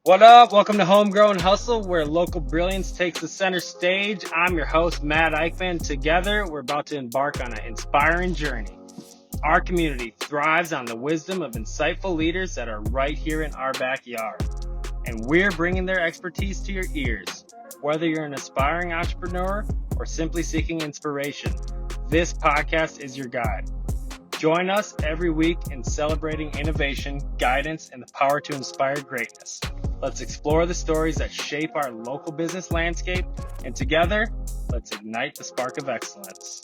What up? Welcome to Homegrown Hustle, where local brilliance takes the center stage. I'm your host, Matt Eickman. Together, we're about to embark on an inspiring journey. Our community thrives on the wisdom of insightful leaders that are right here in our backyard. And we're bringing their expertise to your ears. Whether you're an aspiring entrepreneur or simply seeking inspiration, this podcast is your guide. Join us every week in celebrating innovation, guidance, and the power to inspire greatness. Let's explore the stories that shape our local business landscape, and together, let's ignite the spark of excellence.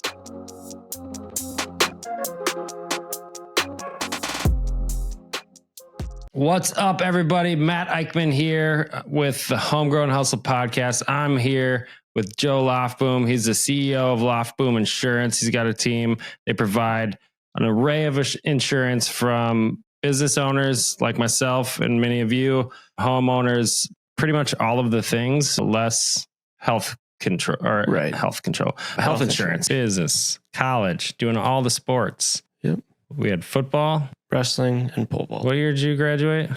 What's up, everybody? Matt Eickman here with the Homegrown Hustle podcast. I'm here with Joe Lofboom. He's the CEO of Lofboom Insurance. He's got a team. They provide an array of insurance from business owners like myself and many of you, homeowners, pretty much all of the things, less health control or health insurance, business, college, doing all the sports. Yep. We had football, wrestling, and pole vault. What year did you graduate?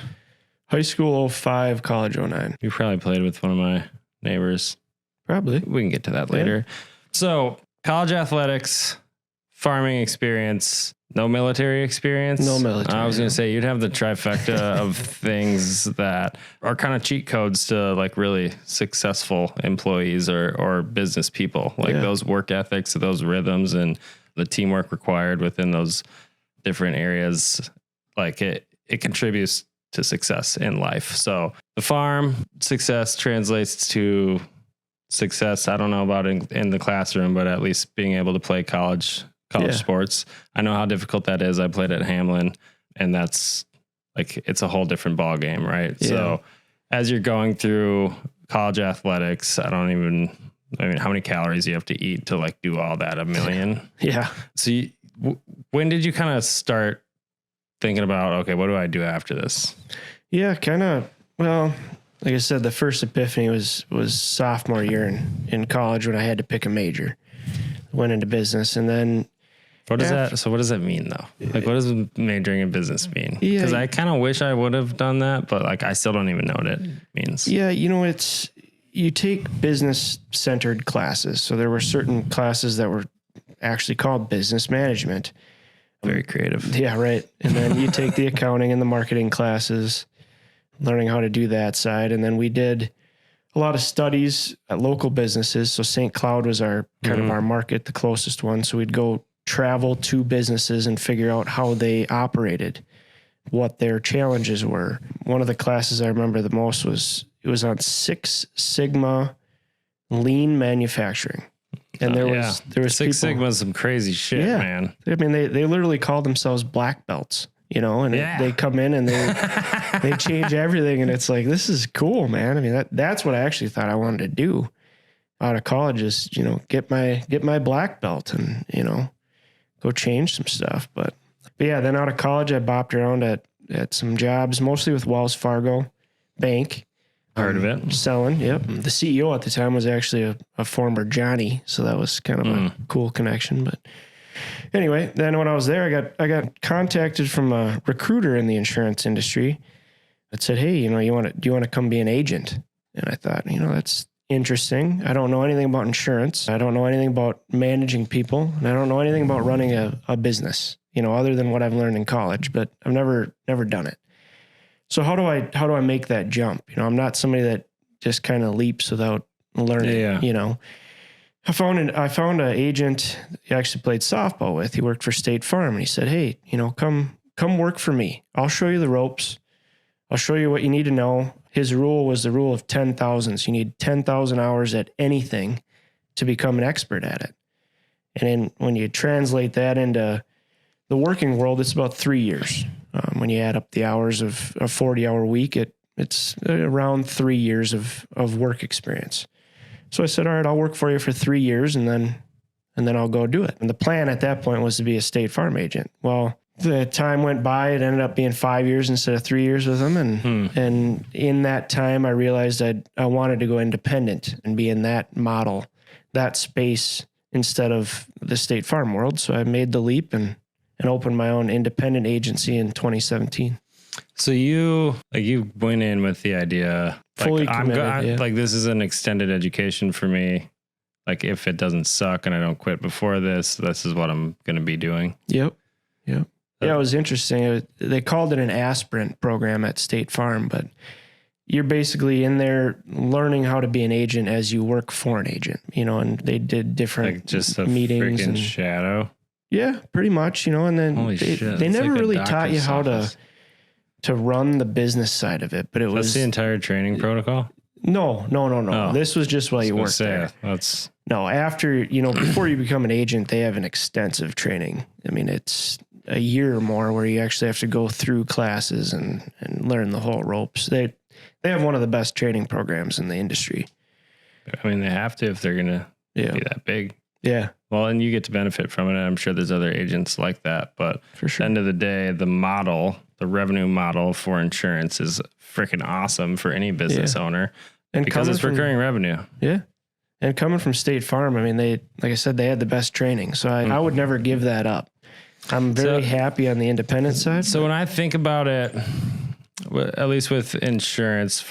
High school 05, college 09. You probably played with one of my neighbors. Probably. We can get to that later. Yeah. So college athletics, farming experience, no military experience. No military. I was going to say you'd have the trifecta of things that are kind of cheat codes to like really successful employees or business people, like those work ethics, those rhythms, and the teamwork required within those different areas. Like it contributes to success in life. So the farm success translates to success. I don't know about in the classroom, but at least being able to play college sports. I know how difficult that is. I played at Hamlin, and that's like, it's a whole different ball game, right? Yeah. So as you're going through college athletics, how many calories you have to eat to like do all that? 1 million? Yeah. So when did you kind of start thinking about, okay, what do I do after this? Yeah, well, like I said, the first epiphany was sophomore year in college when I had to pick a major. Went into business, and then what does that mean though? Like, what does majoring in business mean? Yeah, because I kind of wish I would have done that, but like I still don't even know what it means. Yeah, you take business centered classes. So there were certain classes that were actually called business management. Very creative. Yeah, right. And then you take the accounting and the marketing classes, learning how to do that side, and then we did a lot of studies at local businesses. So St. Cloud was our kind of our market, the closest one. So we'd go travel to businesses and figure out how they operated, what their challenges were. One of the classes I remember the most was on 6 Sigma lean manufacturing. And there was Six Sigma is some crazy shit, man. I mean, they literally called themselves black belts. And they come in and they change everything. And it's like, this is cool, man. I mean, that's what I actually thought I wanted to do out of college is, get my black belt and, go change some stuff. But yeah, then out of college, I bopped around at some jobs, mostly with Wells Fargo Bank. Heard of it. Selling. Yep. The CEO at the time was actually a former Johnny. So that was kind of a cool connection, but anyway, then when I was there, I got contacted from a recruiter in the insurance industry that said, "Hey, do you want to come be an agent?" And I thought, that's interesting. I don't know anything about insurance. I don't know anything about managing people, and I don't know anything about running a business, other than what I've learned in college, but I've never done it. So how do I make that jump? I'm not somebody that just kind of leaps without learning, I found an agent he actually played softball with. He worked for State Farm, and he said, "Hey, come work for me. I'll show you the ropes. I'll show you what you need to know." His rule was the rule of 10,000. So you need 10,000 hours at anything to become an expert at it. And then when you translate that into the working world, it's about 3 years. When you add up the hours of a 40-hour week, it's around 3 years of work experience. So I said, all right, I'll work for you for 3 years and then I'll go do it. And the plan at that point was to be a State Farm agent. Well, the time went by, it ended up being 5 years instead of 3 years with them. And in that time, I realized I wanted to go independent and be in that model, that space instead of the State Farm world. So I made the leap and opened my own independent agency in 2017. So you went in with the idea, Fully like, committed, like this is an extended education for me. Like if it doesn't suck and I don't quit before this is what I'm going to be doing. Yep. Yeah, it was interesting. They called it an aspirant program at State Farm, but you're basically in there learning how to be an agent as you work for an agent, and they did different like just a meetings freaking and shadow. Yeah, pretty much, and then they never like really taught you how to run the business side of it, but That's the entire training protocol? No. Oh. This was just while you worked there. No, after, before you become an agent, they have an extensive training. I mean, it's a year or more where you actually have to go through classes and learn the whole ropes. They have one of the best training programs in the industry. I mean, they have to if they're going to be that big. Yeah. Well, and you get to benefit from it. I'm sure there's other agents like that, but for sure. At the end of the day, the revenue model for insurance is freaking awesome for any business owner and because it's recurring revenue. Yeah. And coming from State Farm, I mean, like I said, they had the best training. So I would never give that up. I'm very happy on the independent side. So when I think about it, at least with insurance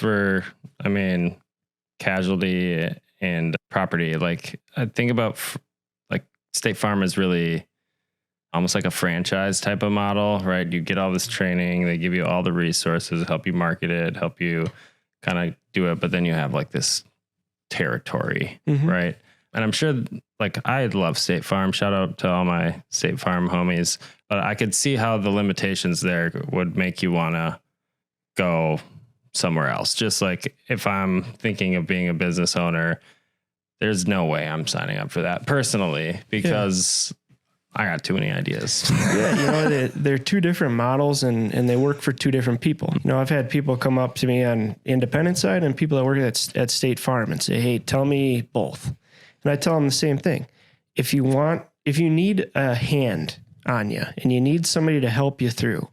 casualty and property, like I think about like State Farm is really almost like a franchise type of model, right? You get all this training, they give you all the resources, help you market it, help you kind of do it. But then you have like this territory, right? And I'm sure like I love State Farm. Shout out to all my State Farm homies. But I could see how the limitations there would make you want to go somewhere else. Just like if I'm thinking of being a business owner, there's no way I'm signing up for that personally because I got too many ideas. Yeah, they're two different models and they work for two different people. I've had people come up to me on independent side and people that work at State Farm and say, hey, tell me both. And I tell them the same thing. If you need a hand on you and you need somebody to help you through,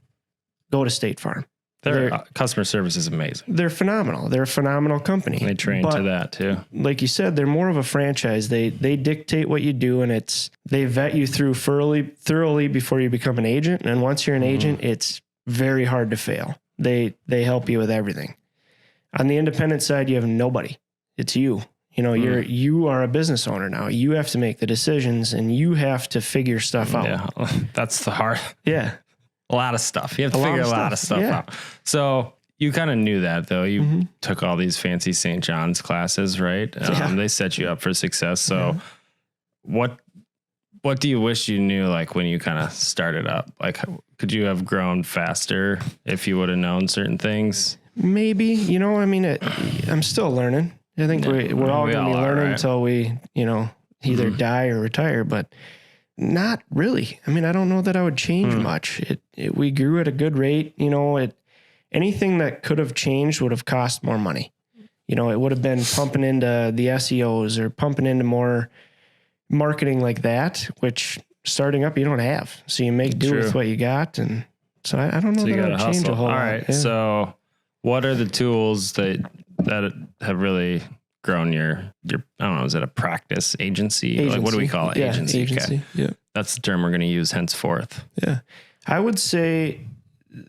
go to State Farm. Their customer service is amazing. They're phenomenal. They're a phenomenal company. They train to that too. Like you said, they're more of a franchise. They dictate what you do and they vet you through thoroughly before you become an agent. And once you're an agent, it's very hard to fail. They help you with everything. On the independent side, you have nobody. It's you. You are a business owner now. You have to make the decisions and you have to figure stuff out. Yeah, that's the hard. Yeah. A lot of stuff. You have to figure a lot of stuff out. So you kind of knew that though. You took all these fancy St. John's classes, right? They set you up for success. So what do you wish you knew like when you kind of started up? Like could you have grown faster if you would have known certain things? Maybe, I'm still learning. I think we're all going to be learning until we, either die or retire, but not really. I mean, I don't know that I would change much. We grew at a good rate. Anything that could have changed would have cost more money. It would have been pumping into the SEOs or pumping into more marketing like that, which starting up, you don't have. So you make do with what you got. And so I don't know that I would change a whole lot. All right. Yeah. So what are the tools that have really grown your I don't know, is it a practice agency? Like what do we call it? Yeah, agency. Okay. Yeah. That's the term we're going to use henceforth. Yeah. I would say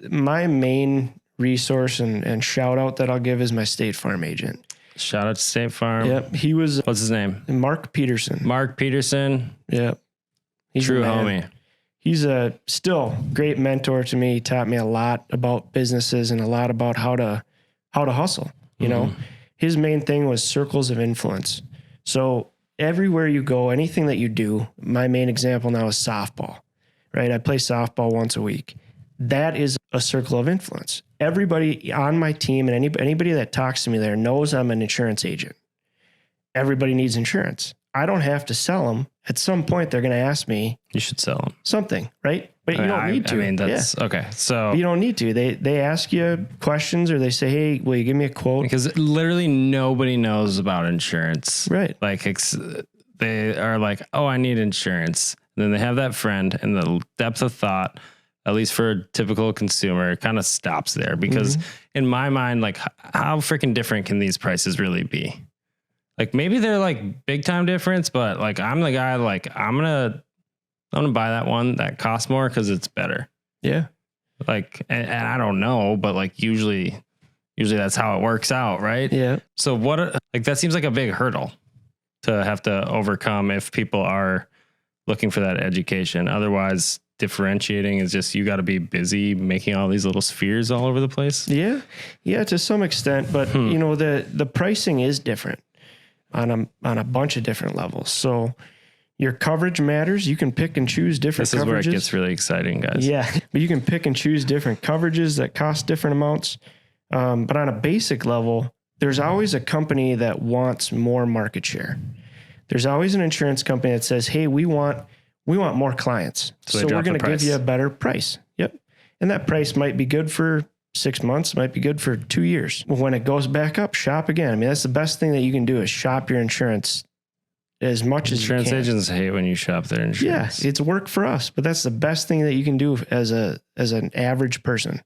my main resource and shout out that I'll give is my State Farm agent. Shout out to State Farm. Yep. What's his name? Mark Peterson. Mark Peterson. Yep. He's true homie. He's a still great mentor to me. He taught me a lot about businesses and a lot about how to hustle. His main thing was circles of influence. So everywhere you go, anything that you do, my main example now is softball, right? I play softball once a week. That is a circle of influence. Everybody on my team and anybody that talks to me there knows I'm an insurance agent. Everybody needs insurance. I don't have to sell them. At some point, they're going to ask me. You should sell them. Something, right? But you don't need to. I mean, that's okay. So you don't need to. They ask you questions or they say, hey, will you give me a quote? Because literally nobody knows about insurance. Right. Like they are like, oh, I need insurance. And then they have that friend and the depth of thought, at least for a typical consumer, kind of stops there. Because in my mind, like how freaking different can these prices really be? Like maybe they're like big time difference, but like I'm the guy like I'm gonna buy that one that costs more because it's better. Yeah. Like, and I don't know, but like usually that's how it works out, right? Yeah. So that seems like a big hurdle to have to overcome if people are looking for that education. Otherwise, differentiating is just, you got to be busy making all these little spheres all over the place. Yeah. Yeah, to some extent, but you know, the pricing is different on a bunch of different levels. So your coverage matters. You can pick and choose different coverages. This is where it gets really exciting, guys. Yeah. But you can pick and choose different coverages that cost different amounts. But on a basic level, there's always a company that wants more market share. There's always an insurance company that says, hey, we want more clients. So we're going to give you a better price. Yep. And that price might be good for 6 months, might be good for 2 years. When it goes back up, shop again. I mean, that's the best thing that you can do is shop your insurance as much as you can. Insurance agents hate when you shop their insurance. Yeah, it's work for us, but that's the best thing that you can do as an average person.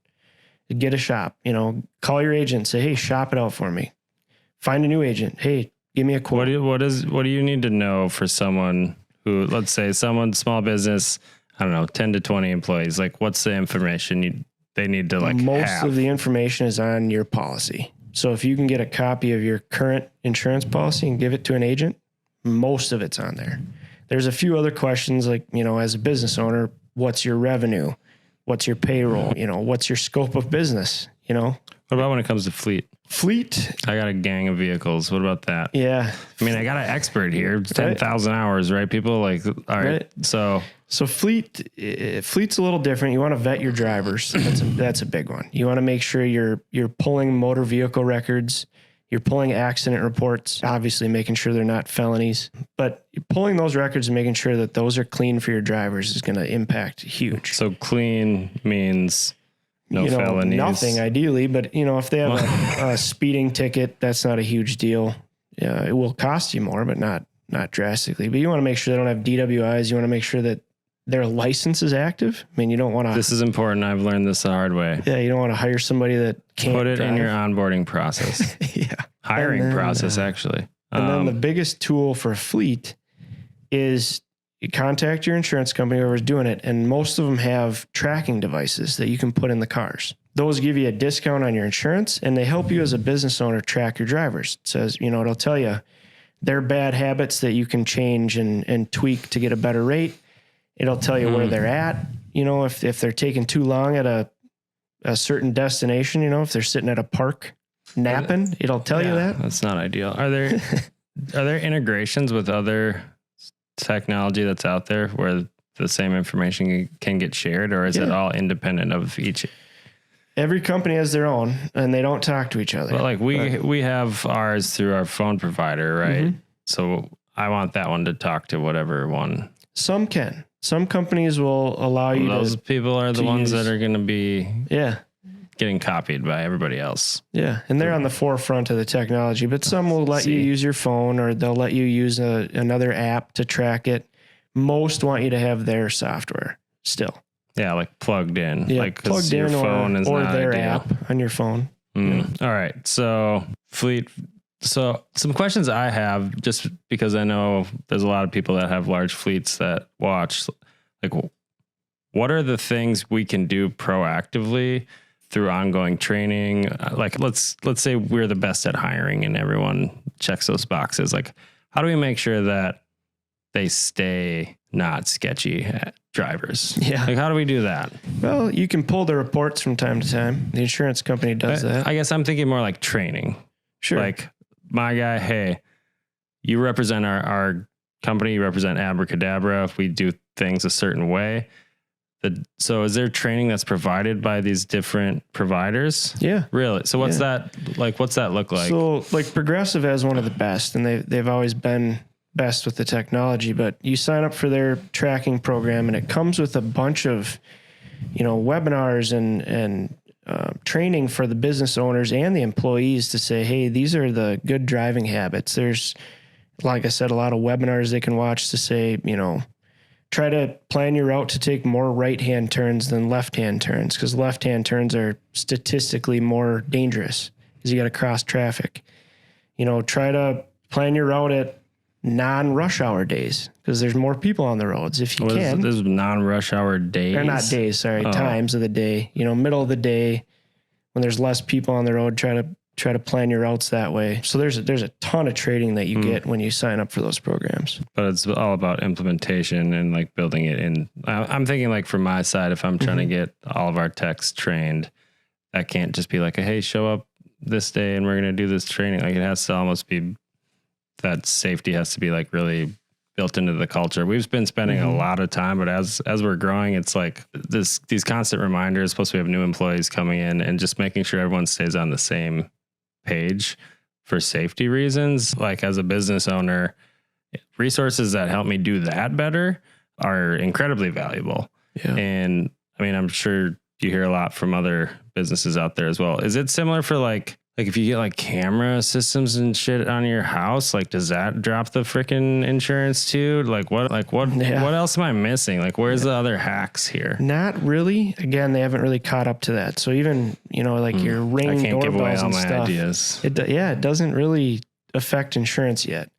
Get a shop, you know, call your agent, say, hey, shop it out for me. Find a new agent. Hey, give me a quote. What do you need to know for someone who, let's say someone, small business, I don't know, 10 to 20 employees, like what's the information they need to Most of the information is on your policy. So if you can get a copy of your current insurance policy and give it to an agent, most of it's on there. There's a few other questions like, you know, as a business owner, what's your revenue? What's your payroll? You know, what's your scope of business? You know, what about when it comes to fleet? I got a gang of vehicles. What about that? Yeah. I mean, I got an expert here, 10,000 hours, right? People like, all right. So fleet's a little different. You want to vet your drivers. That's a big one. You want to make sure you're pulling motor vehicle records. You're pulling accident reports, obviously making sure they're not felonies, but you're pulling those records and making sure that those are clean for your drivers is going to impact huge. So clean means no felonies. Nothing ideally, but you know, if they have a speeding ticket, that's not a huge deal. It will cost you more, but not drastically. But you want to make sure they don't have DWIs. You want to make sure that their license is active. I mean, you don't want to. This is important. I've learned this the hard way. Yeah, you don't want to hire somebody that can't put it drive. in your onboarding process. Yeah, hiring process actually. And then the biggest tool for a fleet is you contact your insurance company, whoever's doing it, and most of them have tracking devices that you can put in the cars. Those give you a discount on your insurance, and they help you as a business owner track your drivers. It says, you know, it'll tell you their bad habits that you can change and tweak to get a better rate. It'll tell you where they're at. You know, if they're taking too long at a certain destination, you know, if they're sitting at a park napping, it'll tell you that. That's not ideal. Are there integrations with other technology that's out there where the same information can get shared, or is it all independent of each? Every company has their own, and they don't talk to each other. But like we have ours through our phone provider, right? Mm-hmm. So I want that one to talk to whatever one. Some can. Some companies will allow you those people are the ones that are going to be getting copied by everybody else. Yeah, and they're on the forefront of the technology, but some will let you use your phone, or they'll let you use another app to track it. Most want you to have their software still. Yeah, like plugged in. Yeah, like plugged in or their app on your phone. Yeah. All right, so fleet. So some questions I have, just because I know there's a lot of people that have large fleets that watch, like what are the things we can do proactively through ongoing training? Like let's say we're the best at hiring and everyone checks those boxes. Like how do we make sure that they stay not sketchy drivers? Yeah. Like how do we do that? Well, you can pull the reports from time to time. The insurance company does that. I guess I'm thinking more like training. Sure. Like, my guy, hey, you represent our company, you represent Abracadabra if we do things a certain way. So is there training that's provided by these different providers? Yeah. Really? So what's that like? What's that look like? So like Progressive has one of the best, and they've always been best with the technology, but you sign up for their tracking program and it comes with a bunch of, you know, webinars and training for the business owners and the employees to say, hey, these are the good driving habits. There's, like I said, a lot of webinars they can watch to say, you know, try to plan your route to take more right-hand turns than left-hand turns, because left-hand turns are statistically more dangerous because you got to cross traffic. You know, try to plan your route at non-rush hour days because there's more people on the roads. If you can, there's non-rush hour days, or not days, sorry, times of the day. Middle of the day when there's less people on the road. Try to plan your routes that way. So there's a ton of trading that you get when you sign up for those programs. But it's all about implementation and like building it in. I'm thinking like from my side, if I'm trying to get all of our techs trained, that can't just be like, hey, show up this day and we're going to do this training. Like it has to almost be that safety has to be like really built into the culture. We've been spending a lot of time, but as we're growing, it's like these constant reminders. Plus we have new employees coming in and just making sure everyone stays on the same page for safety reasons. Like as a business owner, resources that help me do that better are incredibly valuable. Yeah. And I mean, I'm sure you hear a lot from other businesses out there as well. Is it similar for like if you get like camera systems and shit on your house, like does that drop the freaking insurance too? What else am I missing? Like where's the other hacks here? Not really. Again, they haven't really caught up to that. So even, like your Ring doorbells and stuff, ideas. It doesn't really affect insurance yet.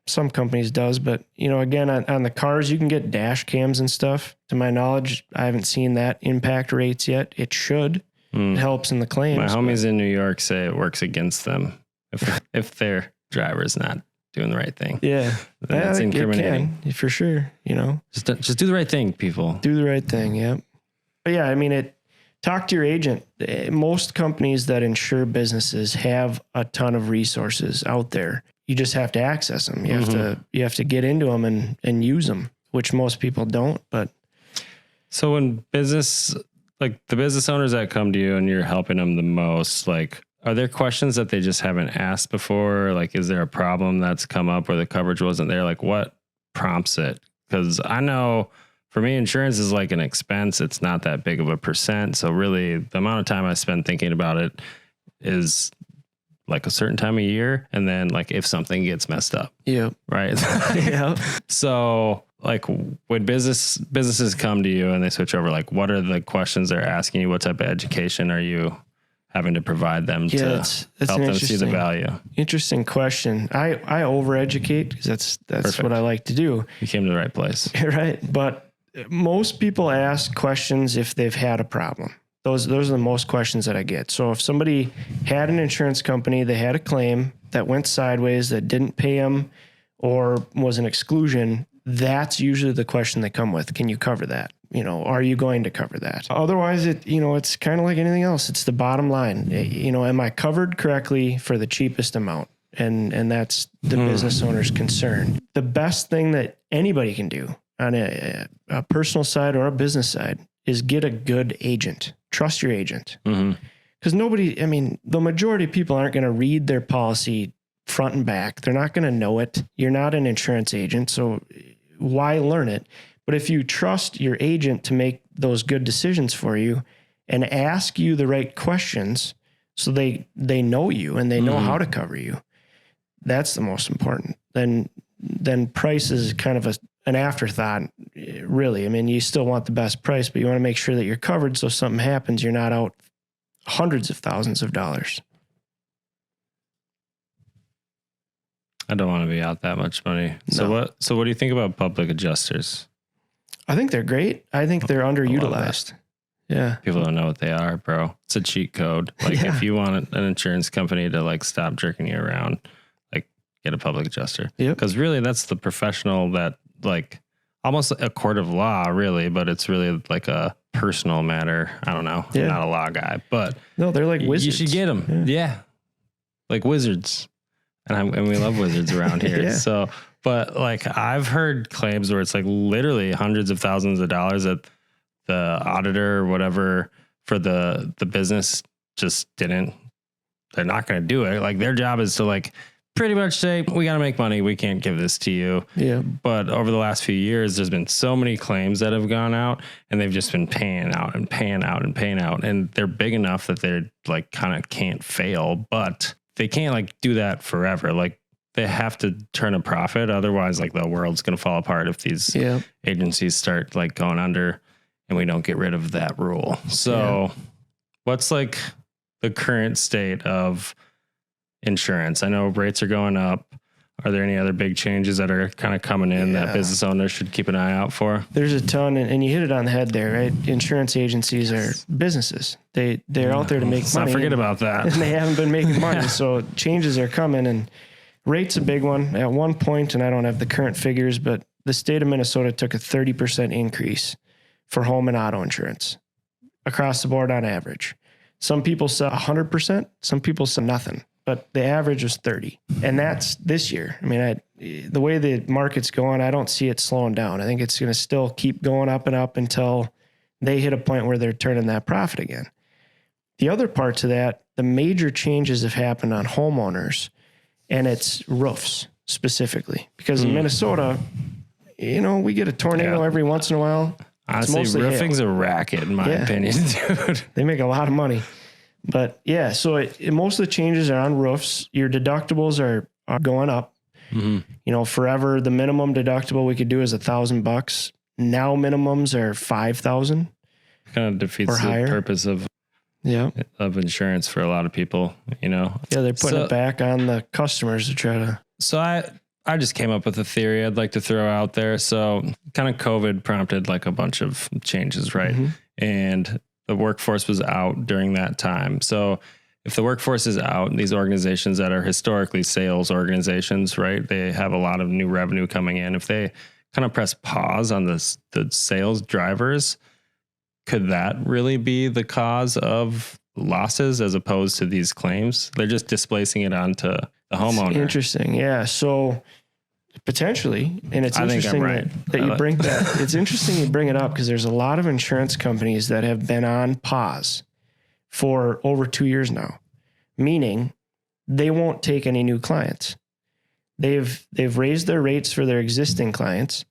Some companies does, but again, on the cars, you can get dash cams and stuff. To my knowledge, I haven't seen that impact rates yet. It should. It helps in the claims. My homies in New York say it works against them if their driver's not doing the right thing. Yeah, that's incriminating. It can, for sure. Just do the right thing, people. Do the right thing. Yeah. But yeah, I mean, talk to your agent. Most companies that insure businesses have a ton of resources out there. You just have to access them. You have to get into them and use them, which most people don't. But so when like the business owners that come to you and you're helping them the most, like, are there questions that they just haven't asked before? Like, is there a problem that's come up where the coverage wasn't there? Like what prompts it? Because I know for me, insurance is like an expense. It's not that big of a percent. So really the amount of time I spend thinking about it is like a certain time of year. And then like if something gets messed up. Yeah. Right. Yeah. So like when businesses come to you and they switch over, like what are the questions they're asking you? What type of education are you having to provide them to help them see the value? Interesting question. I overeducate because that's Perfect. What I like to do. You came to the right place. Right. But most people ask questions if they've had a problem. Those are the most questions that I get. So if somebody had an insurance company, they had a claim that went sideways, that didn't pay them or was an exclusion, that's usually the question they come with. Can you cover that? Are you going to cover that? Otherwise, it's kind of like anything else. It's the bottom line. Am I covered correctly for the cheapest amount? And that's the business owner's concern. The best thing that anybody can do on a personal side or a business side is get a good agent. Trust your agent. Because the majority of people aren't going to read their policy front and back. They're not going to know it. You're not an insurance agent, so why learn it? But if you trust your agent to make those good decisions for you and ask you the right questions so they know you and they know how to cover you, that's the most important. Then price is kind of an afterthought, really. I mean, you still want the best price, but you want to make sure that you're covered so if something happens, you're not out hundreds of thousands of dollars. I don't want to be out that much money. No. So what do you think about public adjusters? I think they're great. I think they're underutilized. Yeah. People don't know what they are, bro. It's a cheat code. Like if you want an insurance company to like stop jerking you around, like get a public adjuster. Yep. Because really that's the professional that like almost a court of law really, but it's really like a personal matter. I don't know. Yeah. I'm not a law guy, but no, they're like wizards. You should get them. Yeah. Like wizards. And we love wizards around here. Yeah. So, but like I've heard claims where it's like literally hundreds of thousands of dollars that the auditor or whatever for the business just they're not going to do it. Like their job is to like pretty much say, we got to make money. We can't give this to you. Yeah. But over the last few years, there's been so many claims that have gone out and they've just been paying out and paying out and paying out. And they're big enough that they're like kind of can't fail, but they can't like do that forever. Like they have to turn a profit. Otherwise, like the world's going to fall apart if these agencies start like going under and we don't get rid of that rule. So what's like the current state of insurance? I know rates are going up. Are there any other big changes that are kind of coming in that business owners should keep an eye out for? There's a ton, and you hit it on the head there, right? Insurance agencies are businesses. They're out there to make money. Not forget about that. And they haven't been making money, so changes are coming, and rate's a big one. At one point, and I don't have the current figures, but the state of Minnesota took a 30% increase for home and auto insurance across the board on average. Some people said 100%, some people said nothing, but the average was 30. And that's this year. I mean, the way the market's going, I don't see it slowing down. I think it's going to still keep going up and up until they hit a point where they're turning that profit again. The other part to that, the major changes have happened on homeowners, and it's roofs specifically. Because in Minnesota, we get a tornado every once in a while. Honestly, roofing's a racket, in my opinion, dude. They make a lot of money. But yeah, so most of the changes are on roofs. Your deductibles are going up. Mm-hmm. Forever, the minimum deductible we could do is $1,000. Now minimums are $5,000. Kind of defeats the purpose of insurance for a lot of people, Yeah, they're putting it back on the customers to try to. So I just came up with a theory I'd like to throw out there. So kind of COVID prompted like a bunch of changes, right? Mm-hmm. And the workforce was out during that time. So if the workforce is out, these organizations that are historically sales organizations, right? They have a lot of new revenue coming in. If they kind of press pause on the sales drivers, could that really be the cause of losses as opposed to these claims? They're just displacing it onto the homeowner. Interesting. Yeah. So potentially, and it's interesting that you bring that. It's interesting you bring it up because there's a lot of insurance companies that have been on pause for over 2 years now, meaning they won't take any new clients. They've raised their rates for their existing clients.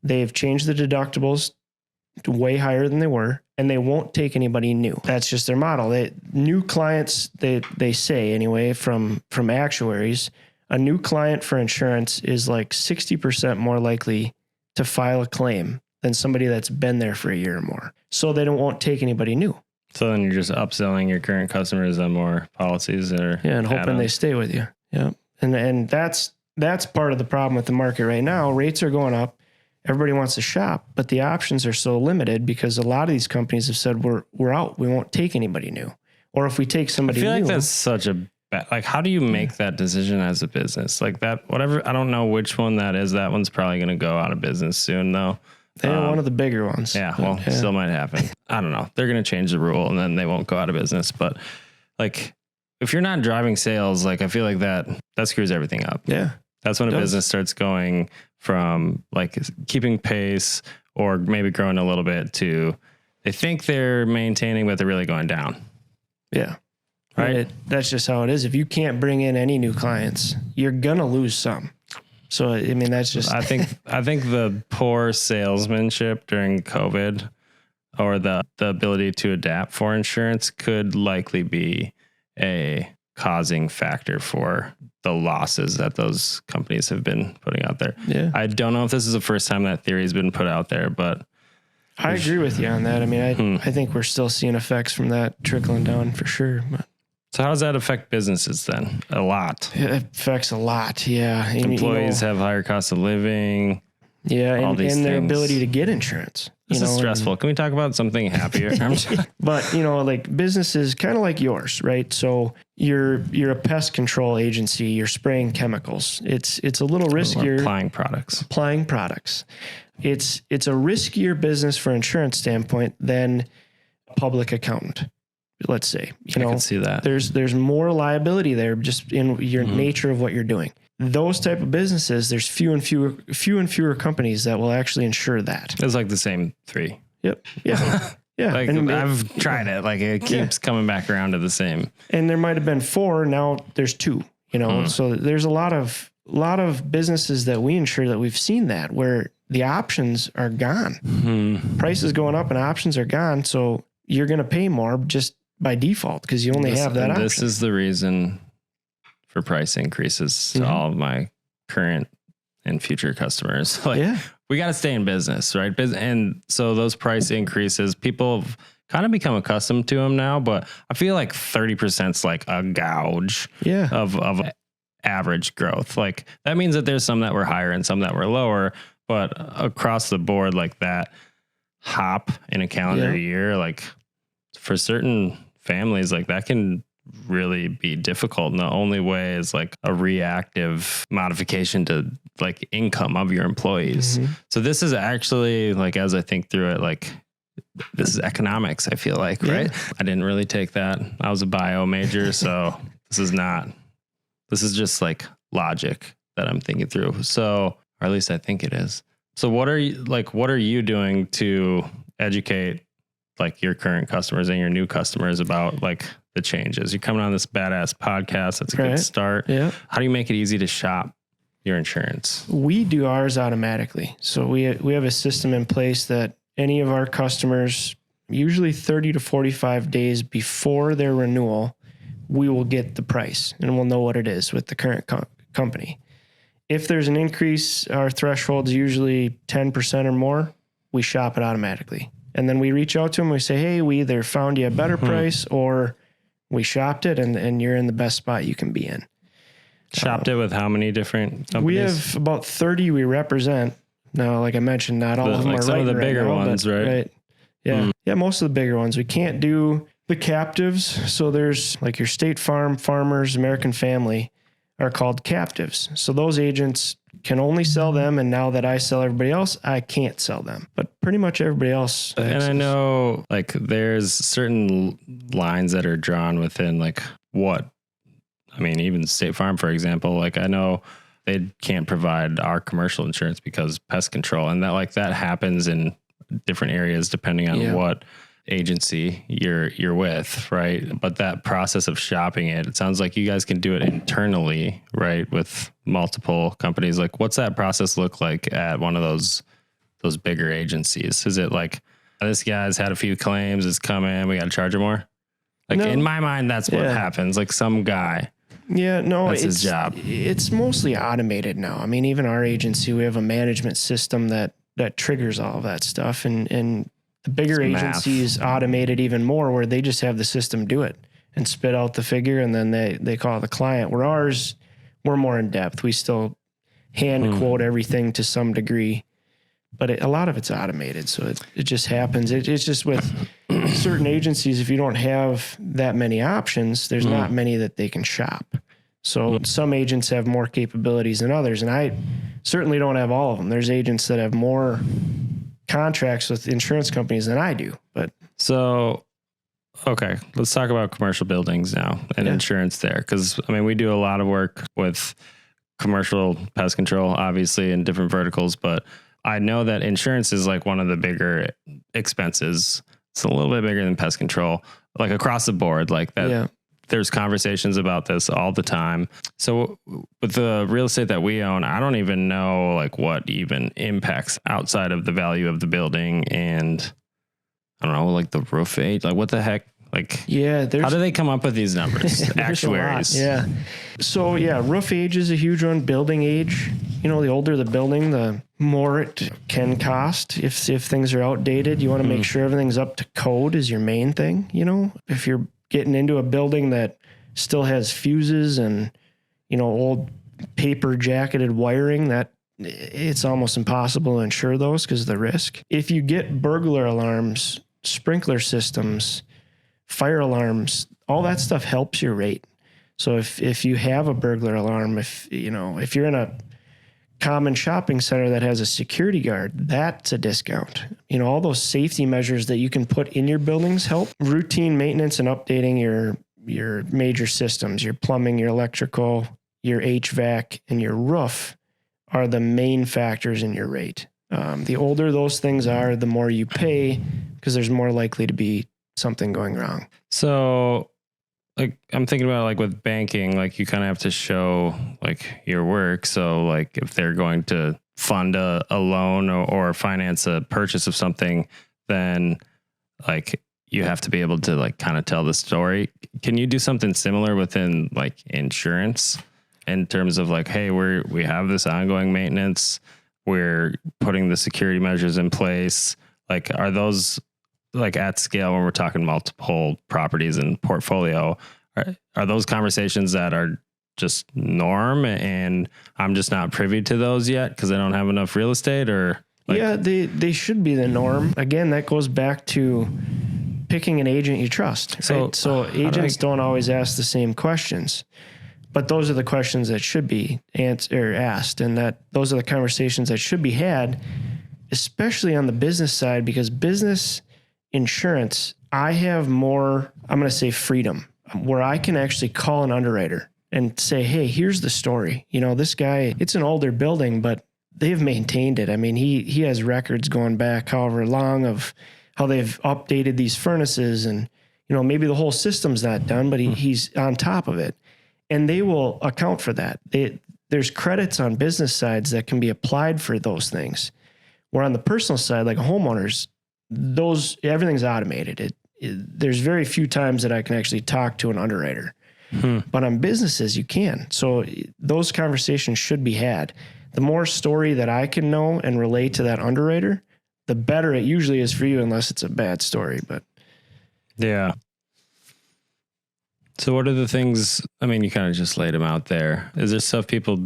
They've changed the deductibles to way higher than they were, and they won't take anybody new. That's just their model. New clients, they say anyway, from actuaries, a new client for insurance is like 60% more likely to file a claim than somebody that's been there for a year or more. So they won't take anybody new. So then you're just upselling your current customers on more policies and hoping they stay with you. Yeah. And that's part of the problem with the market right now. Rates are going up. Everybody wants to shop, but the options are so limited because a lot of these companies have said, we're out. We won't take anybody new. Or if we take somebody new. I feel like that's such a bad, like, how do you make that decision as a business? Like that, whatever, I don't know which one that is. That one's probably going to go out of business soon though. They're one of the bigger ones. Yeah. Well, still might happen. I don't know. They're going to change the rule and then they won't go out of business. But like, if you're not driving sales, like I feel like that screws everything up. Yeah. That's when a business starts going from like keeping pace or maybe growing a little bit to they think they're maintaining, but they're really going down. Yeah. Right. That's just how it is. If you can't bring in any new clients, you're going to lose some. So, I mean, that's just, I think the poor salesmanship during COVID or the ability to adapt for insurance could likely be a causing factor for the losses that those companies have been putting out there. Yeah. I don't know if this is the first time that theory has been put out there, but I agree with you on that. I mean, I think we're still seeing effects from that trickling down for sure. But. So how does that affect businesses then? A lot. It affects a lot. Yeah. Employees have higher cost of living. Yeah. And their ability to get insurance. This is stressful. Can we talk about something happier? But, like businesses kind of like yours, right? So you're a pest control agency. You're spraying chemicals. It's a little riskier. Applying products. It's a riskier business for insurance standpoint than a public accountant. Let's say, I can see that there's more liability there just in your nature of what you're doing. Those type of businesses, there's few and fewer companies that will actually insure that. It's like the same three. Yep. Yeah. Yeah. Like I've tried it. Like it keeps coming back around to the same. And there might've been 4. Now there's 2, so there's a lot of businesses that we insure that we've seen that where the options are gone. Prices going up and options are gone. So you're going to pay more just by default because you only have that option. This is the reason for price increases to all of my current and future customers. We got to stay in business, right? And so those price increases, people have kind of become accustomed to them now, but I feel like 30% is like a gouge of average growth. Like that means that there's some that were higher and some that were lower, but across the board, like that hop in a calendar year, like for certain families, like that can really be difficult. And the only way is like a reactive modification to like income of your employees. So this is actually like, as I think through it, like this is economics, I feel like, right? I didn't really take that. I was a bio major. So this is just like logic that I'm thinking through. So, or at least I think it is. So what are you doing to educate like your current customers and your new customers about like the changes? You're coming on this badass podcast. That's a good start. Yeah. How do you make it easy to shop your insurance? We do ours automatically. So we have a system in place that any of our customers, usually 30 to 45 days before their renewal, we will get the price and we'll know what it is with the current company. If there's an increase, our threshold is usually 10% or more, we shop it automatically. And then we reach out to them. We say, hey, we either found you a better price or we shopped it and you're in the best spot you can be in. Shopped it with how many different companies? We have about 30 we represent. Now, like I mentioned, not all of them are some of the bigger ones, right? Yeah. Yeah, most of the bigger ones. We can't do the captives. So there's like your State Farm, Farmers, American Family are called captives. So those agents can only sell them. And now that I sell everybody else, I can't sell them. But pretty much everybody else. And I know like there's certain lines that are drawn within like even State Farm, for example, like I know they can't provide our commercial insurance because pest control, and that happens in different areas depending on what agency you're with, right? But that process of shopping it sounds like you guys can do it internally, right? With multiple companies. Like what's that process look like at one of those bigger agencies? Is it like this guy's had a few claims, it's come in, we got to charge him more? Like in my mind, that's what happens. Like some guy. Yeah, no, that's his job. It's mostly automated now. I mean, even our agency, we have a management system that triggers all of that stuff. And the bigger agencies automate it even more, where they just have the system do it and spit out the figure, and then they call the client. Where ours, we're more in depth. We still hand quote everything to some degree, but a lot of it's automated. So it just happens. It's just with certain agencies, if you don't have that many options, there's not many that they can shop. So some agents have more capabilities than others. And I certainly don't have all of them. There's agents that have more contracts with insurance companies than I do. But so, okay, let's talk about commercial buildings now and insurance there. Cause I mean, we do a lot of work with commercial pest control, obviously in different verticals, but I know that insurance is like one of the bigger expenses. It's a little bit bigger than pest control, like across the board, like that. Yeah. There's conversations about this all the time. So with the real estate that we own, I don't even know like what even impacts outside of the value of the building and I don't know, like the roof age, like what the heck? Like, how do they come up with these numbers? Actuaries. Yeah. So roof age is a huge one. Building age, the older the building, the more it can cost. If things are outdated, you want to make sure everything's up to code is your main thing. If you're getting into a building that still has fuses and, old paper jacketed wiring, that it's almost impossible to insure those because of the risk. If you get burglar alarms, sprinkler systems, fire alarms, all that stuff helps your rate. So if you have a burglar alarm, if you're in a common shopping center that has a security guard, that's a discount. All those safety measures that you can put in your buildings help. Routine maintenance and updating your major systems, your plumbing, your electrical, your HVAC, and your roof are the main factors in your rate. The older those things are, the more you pay because there's more likely to be something going wrong. So like I'm thinking about like with banking, like you kind of have to show like your work. So like if they're going to fund a loan or finance a purchase of something, then like you have to be able to like kind of tell the story. Can you do something similar within like insurance in terms of like, hey, we have this ongoing maintenance, we're putting the security measures in place. Like, are those like at scale when we're talking multiple properties and portfolio, are those conversations that are just norm and I'm just not privy to those yet because I don't have enough real estate? Or yeah, they should be the norm. Again, that goes back to picking an agent you trust. Right? So agents don't always ask the same questions, but those are the questions that should be asked, and that those are the conversations that should be had, especially on the business side, because business insurance, I have more, I'm going to say freedom, where I can actually call an underwriter and say, hey, here's the story. This guy, it's an older building, but they've maintained it. I mean, he has records going back however long of how they've updated these furnaces, and, maybe the whole system's not done, but he's on top of it, and they will account for that. There's credits on business sides that can be applied for those things. Where on the personal side, like homeowners, everything's automated. There's very few times that I can actually talk to an underwriter, but on businesses you can. So those conversations should be had. The more story that I can know and relate to that underwriter, the better it usually is for you, unless it's a bad story. But yeah. So what are the things, I mean, you kind of just laid them out there. Is there stuff people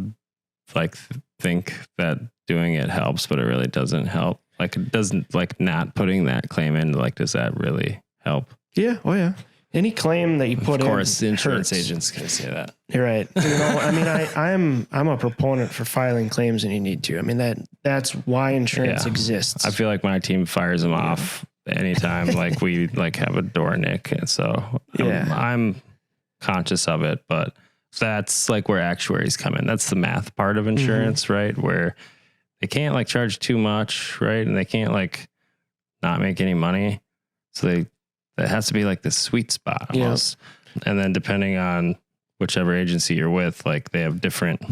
like think that doing it helps, but it really doesn't help? Like it doesn't, like not putting that claim in, like, does that really help? Yeah. Oh yeah. Any claim that you put in, of course, the insurance agent's going to say that. You're right. I mean, I'm a proponent for filing claims when you need to. I mean, that's why insurance exists. I feel like my team fires them off anytime, like we like have a door nick. And so I'm conscious of it, but that's like where actuaries come in. That's the math part of insurance, right? Where they can't like charge too much, right? And they can't like not make any money. So that has to be like the sweet spot almost. And then depending on whichever agency you're with, like they have different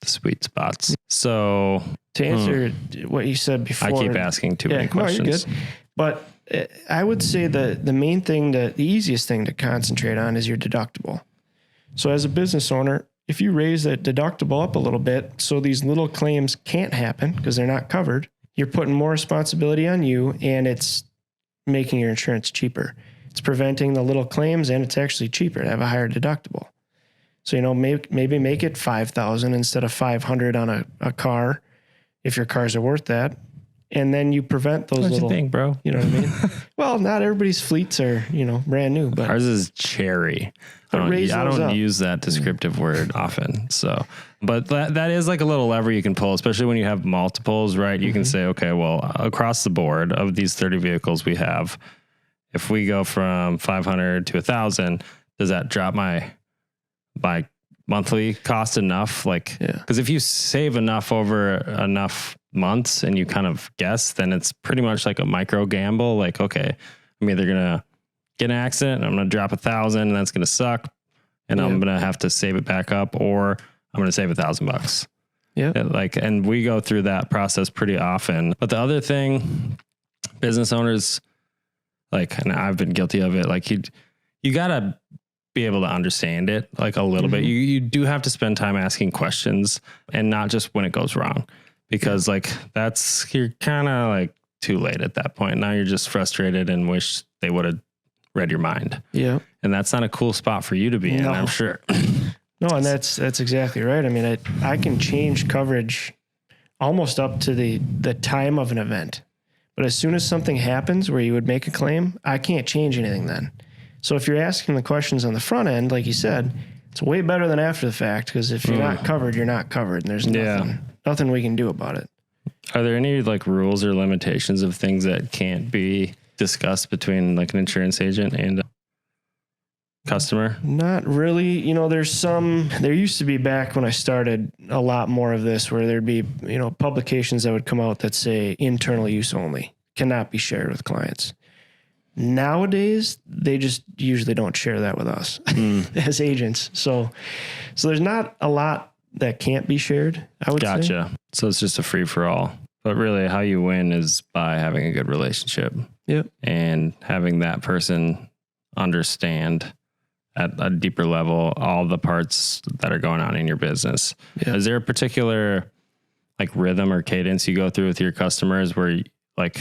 sweet spots. So to answer what you said before, I keep asking too many questions. No, you're good. But I would say the main thing, the easiest thing to concentrate on is your deductible. So as a business owner, if you raise that deductible up a little bit, so these little claims can't happen because they're not covered, you're putting more responsibility on you, and it's making your insurance cheaper. It's preventing the little claims, and it's actually cheaper to have a higher deductible. So, maybe make it $5,000 instead of $500 on a car, if your cars are worth that. And then you prevent those little thing, bro. You know what I mean? Well, not everybody's fleets are, brand new, but ours is cherry. I don't use that descriptive word often. So, but that is like a little lever you can pull, especially when you have multiples, right? You can say, okay, well, across the board of these 30 vehicles we have, if we go from 500 to 1,000, does that drop my monthly cost enough? Like, because if you save enough over enough months and you kind of guess, then it's pretty much like a micro gamble. Like, okay, I'm either going to get an accident and I'm going to drop 1,000 and that's going to suck. And I'm going to have to save it back up, or I'm going to save $1,000. Yeah. And we go through that process pretty often. But the other thing, business owners, like, and I've been guilty of it, like you got to be able to understand it like a little bit. You do have to spend time asking questions, and not just when it goes wrong, because like you're kind of like too late at that point. Now you're just frustrated and wish they would have read your mind. Yeah. And that's not a cool spot for you to be in, I'm sure. No, and that's exactly right. I mean, I can change coverage almost up to the time of an event. But as soon as something happens where you would make a claim, I can't change anything then. So if you're asking the questions on the front end, like you said, it's way better than after the fact, because if you're not covered, you're not covered. And there's nothing we can do about it. Are there any like rules or limitations of things that can't be discussed between like an insurance agent and a customer? Not really. There used to be, back when I started, a lot more of this, where there'd be, publications that would come out that say internal use only, cannot be shared with clients. Nowadays, they just usually don't share that with us as agents. So there's not a lot that can't be shared, I would say. Gotcha. So it's just a free for all. But really how you win is by having a good relationship. Yep. And having that person understand at a deeper level all the parts that are going on in your business. Yeah. Is there a particular like rhythm or cadence you go through with your customers where like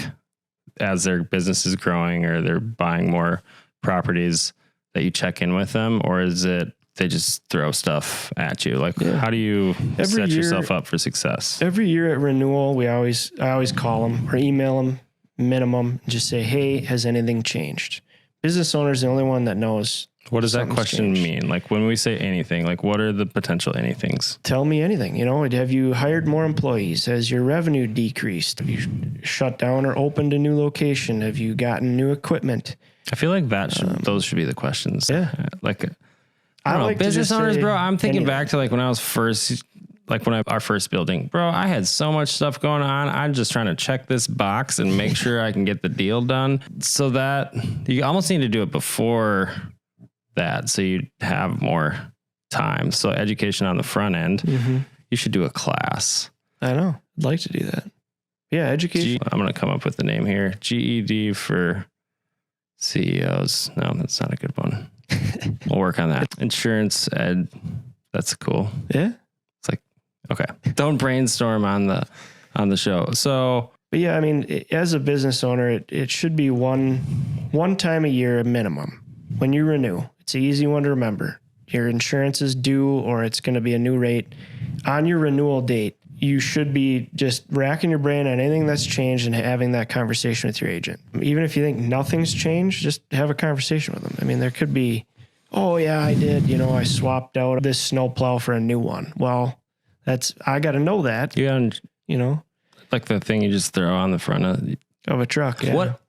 as their business is growing or they're buying more properties that you check in with them? Or is it they just throw stuff at you? Like, how do you set yourself up for success? Every year at renewal, I always call them or email them minimum and just say, hey, has anything changed? Business owner is the only one that knows. What does that question mean? Like when we say anything, like what are the potential anythings? Tell me anything. Have you hired more employees? Has your revenue decreased? Have you shut down or opened a new location? Have you gotten new equipment? I feel like those should be the questions. Yeah. Like, I don't know, business owners, bro. I'm thinking back to like when I was our first building, bro, I had so much stuff going on. I'm just trying to check this box and make sure I can get the deal done. So that you almost need to do it before that, so you have more time. So education on the front end, you should do a class. I know. I'd like to do that. Yeah, education. I'm going to come up with the name here. GED for CEOs. No, that's not a good one. We'll work on that. Insurance ed. That's cool. Yeah. It's like, okay. Don't brainstorm on the show. So, but yeah, I mean, as a business owner, it should be one time a year minimum when you renew. It's an easy one to remember. Your insurance is due or it's going to be a new rate. On your renewal date, you should be just racking your brain on anything that's changed and having that conversation with your agent. Even if you think nothing's changed, just have a conversation with them. I mean, there could be, oh yeah, I did. I swapped out this snowplow for a new one. Well, I got to know that. Yeah, like the thing you just throw on the front of a truck. Yeah. What?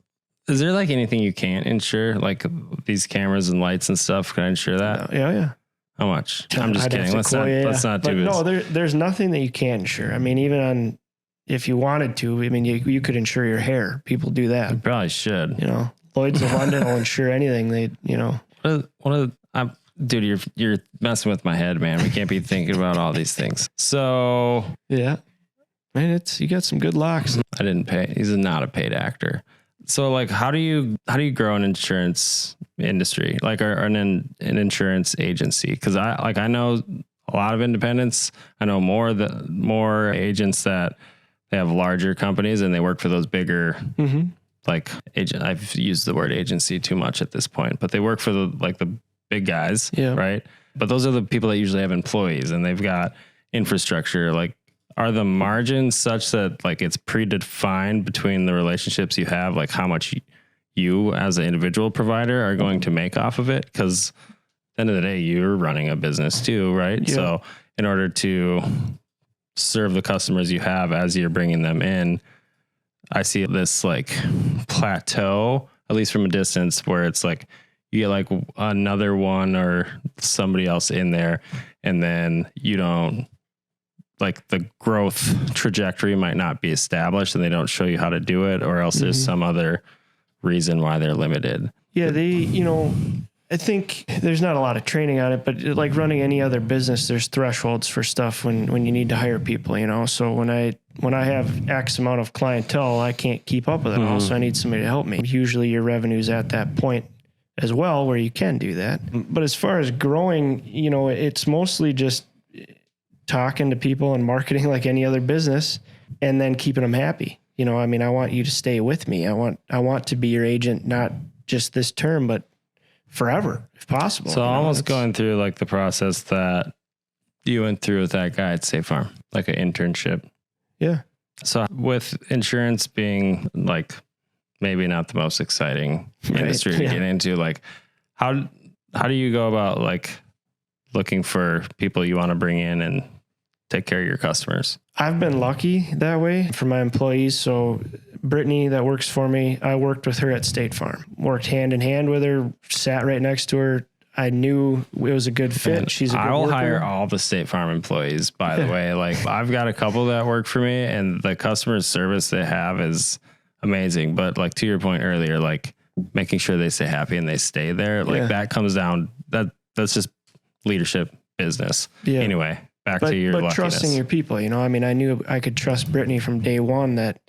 Is there like anything you can't insure? Like these cameras and lights and stuff? Can I insure that? Yeah. How much? I'm just kidding. Let's not do this. No, there's nothing that you can't insure. I mean, even if you wanted to, I mean, you could insure your hair. People do that. You probably should. Lloyd's of London will insure anything. Dude, you're messing with my head, man. We can't be thinking about all these things. So yeah, man, you got some good locks. I didn't pay. He's not a paid actor. So like, how do you grow an insurance industry, like an insurance agency? Cause I know a lot of independents. I know more agents that they have larger companies and they work for those bigger, like agent. I've used the word agency too much at this point, but they work for the big guys. Yeah. Right. But those are the people that usually have employees and they've got infrastructure. Like, are the margins such that like it's predefined between the relationships you have, like how much you as an individual provider are going to make off of it? Because at the end of the day, you're running a business too, right? Yeah. So in order to serve the customers you have as you're bringing them in, I see this like plateau, at least from a distance, where it's like you get like another one or somebody else in there, and then you don't, like the growth trajectory might not be established and they don't show you how to do it, or else there's some other reason why they're limited. Yeah. I think there's not a lot of training on it, but like running any other business, there's thresholds for stuff when you need to hire people, So when I have X amount of clientele, I can't keep up with it. Also, I need somebody to help me. Usually your revenue's at that point as well, where you can do that. But as far as growing, it's mostly just talking to people and marketing like any other business, and then keeping them happy. I mean, I want you to stay with me. I want to be your agent, not just this term, but forever if possible. So almost going through like the process that you went through with that guy at State Farm, like an internship. Yeah. So with insurance being like maybe not the most exciting industry to get into, like how do you go about like looking for people you want to bring in and take care of your customers? I've been lucky that way for my employees. So Brittany that works for me, I worked with her at State Farm, worked hand in hand with her, sat right next to her. I knew it was a good fit. And she's a good I will worker. hire all the State Farm employees, by the way. Like I've got a couple that work for me and the customer service they have is amazing. But like to your point earlier, like making sure they stay happy and they stay there, like that comes down, that's just leadership business. Yeah. Anyway, back to your luckiness. Trusting your people, I mean, I knew I could trust Brittany from day one that